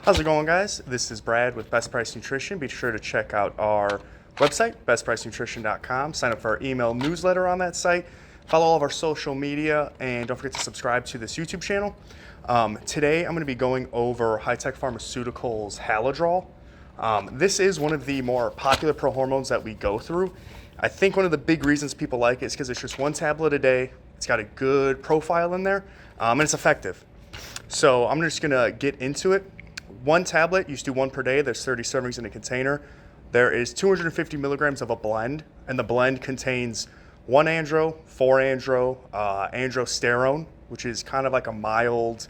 How's it going, guys? This is Brad with Best Price Nutrition. Be sure to check out our website, BestPriceNutrition.com. Sign up for our email newsletter on that site. Follow all of our social media, and don't forget to subscribe to this YouTube channel. Today, I'm going to be going over Hi-Tech Pharmaceuticals Halodrol. This is one of the more popular prohormones that we go through. I think one of the big reasons people like it is because it's just one tablet a day. It's got a good profile in there, and it's effective. So I'm just going to get into it. One tablet, you just do one per day. There's 30 servings in a container. There is 250 milligrams of a blend, and the blend contains 1-andro, 4-andro, androsterone, which is kind of like a mild,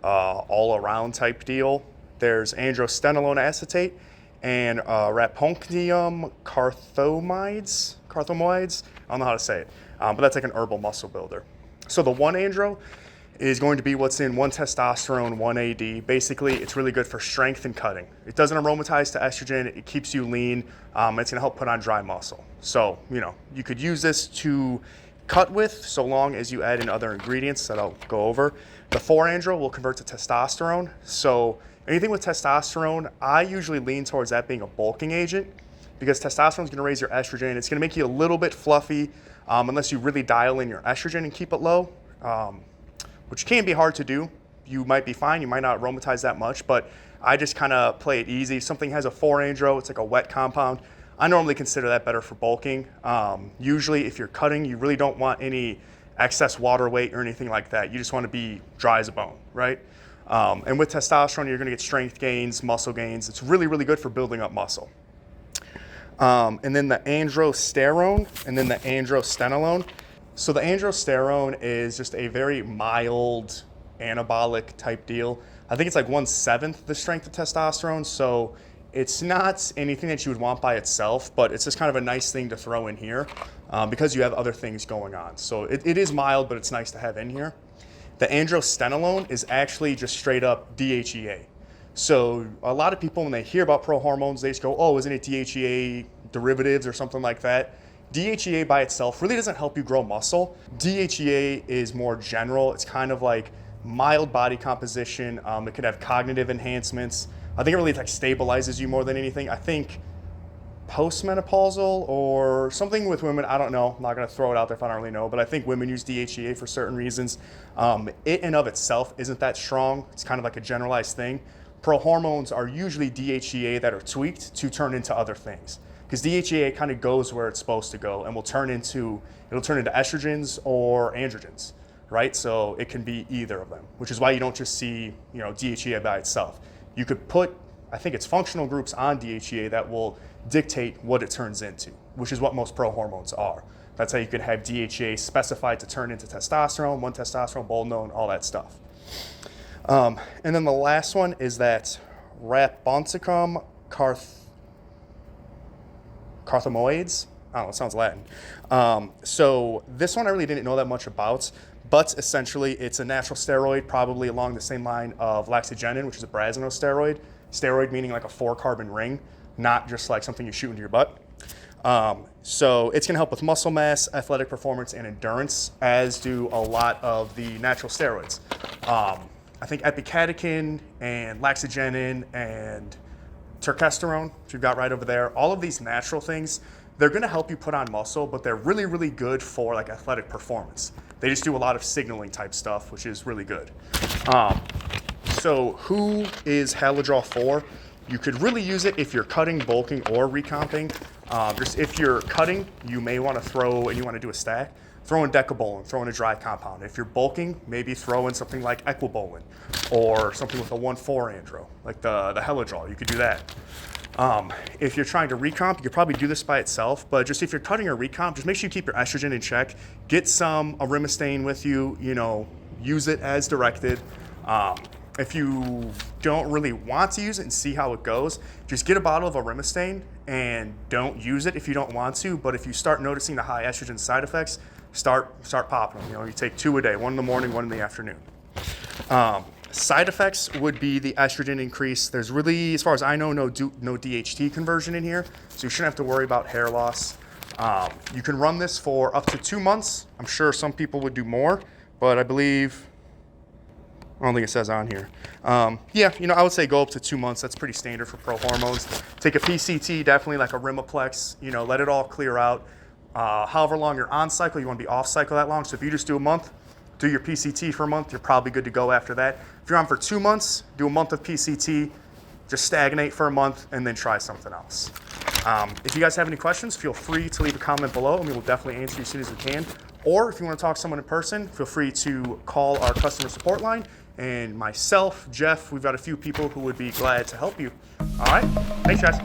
all-around type deal. There's androstenolone acetate and raponium carthomoids. I don't know how to say it, but that's like an herbal muscle builder. So the 1-andro is going to be what's in 1-testosterone, 1-AD. Basically, it's really good for strength and cutting. It doesn't aromatize to estrogen. It keeps you lean. It's going to help put on dry muscle. So, you could use this to cut with so long as you add in other ingredients that I'll go over. The 4-andro will convert to testosterone. So anything with testosterone, I usually lean towards that being a bulking agent because testosterone is going to raise your estrogen. It's going to make you a little bit fluffy unless you really dial in your estrogen and keep it low. Which can be hard to do. You might be fine, you might not aromatize that much, but I just kind of play it easy. If something has a 4-andro, it's like a wet compound. I normally consider that better for bulking. Usually if you're cutting, you really don't want any excess water weight or anything like that. You just want to be dry as a bone, right? And with testosterone, you're gonna get strength gains, muscle gains. It's really, really good for building up muscle. And then the androsterone and then the androstenolone. So the androsterone is just a very mild anabolic type deal. I think it's like 1/7 the strength of testosterone, so it's not anything that you would want by itself, but it's just kind of a nice thing to throw in here because you have other things going on. So it is mild, but it's nice to have in here. The androstenolone is actually just straight up DHEA. So a lot of people, when they hear about prohormones, they just go, oh, isn't it DHEA derivatives or something like that? DHEA by itself really doesn't help you grow muscle. DHEA is more general. It's kind of like mild body composition. It could have cognitive enhancements. I think it really like stabilizes you more than anything. I think postmenopausal or something with women, I don't know. I'm not gonna throw it out there if I don't really know, but I think women use DHEA for certain reasons. It in of itself isn't that strong. It's kind of like a generalized thing. Prohormones are usually DHEA that are tweaked to turn into other things. Because DHEA kind of goes where it's supposed to go and it'll turn into estrogens or androgens, right? So it can be either of them, which is why you don't just see, DHEA by itself. You could put, I think it's functional groups on DHEA that will dictate what it turns into, which is what most prohormones are. That's how you could have DHEA specified to turn into testosterone, 1-testosterone, boldenone, all that stuff. And then the last one is that raponium carthomoids. I don't know, it sounds Latin. So this one I really didn't know that much about, but essentially it's a natural steroid, probably along the same line of laxagenin, which is a brasinosteroid. Steroid meaning like a 4-carbon ring, not just like something you shoot into your butt. So it's gonna help with muscle mass, athletic performance, and endurance, as do a lot of the natural steroids. I think epicatechin and laxagenin and testosterone, which you've got right over there, all of these natural things, they're gonna help you put on muscle, but they're really, really good for like athletic performance. They just do a lot of signaling type stuff, which is really good. So who is Halodrawl for? You could really use it if you're cutting, bulking, or recomping. Just if you're cutting, you may wanna throw, and you wanna do a stack, throw in decabolin, throw in a dry compound. If you're bulking, maybe throw in something like equibolin or something with a 1,4-andro, like the Halodrawl. You could do that. If you're trying to recomp, you could probably do this by itself, but just if you're cutting or recomp, just make sure you keep your estrogen in check. Get some arimistane with you, use it as directed. If you don't really want to use it and see how it goes, just get a bottle of arimistane and don't use it if you don't want to, but if you start noticing the high estrogen side effects, start popping them. You take 2 a day, 1 in the morning, 1 in the afternoon. Side effects would be the estrogen increase. There's really, as far as I know, no DHT conversion in here, so you shouldn't have to worry about hair loss. You can run this for up to 2 months. I'm sure some people would do more, but I believe I don't think it says on here. Yeah, I would say go up to 2 months. That's pretty standard for pro hormones. Take a PCT, definitely like a Rimaplex, let it all clear out. However long you're on cycle, you want to be off cycle that long. So if you just do a month, do your PCT for a month, you're probably good to go after that. If you're on for 2 months, do a month of PCT, just stagnate for a month, and then try something else. If you guys have any questions, feel free to leave a comment below, and we will definitely answer you as soon as we can. Or if you want to talk to someone in person, feel free to call our customer support line. And myself, Jeff, we've got a few people who would be glad to help you. All right, thanks guys.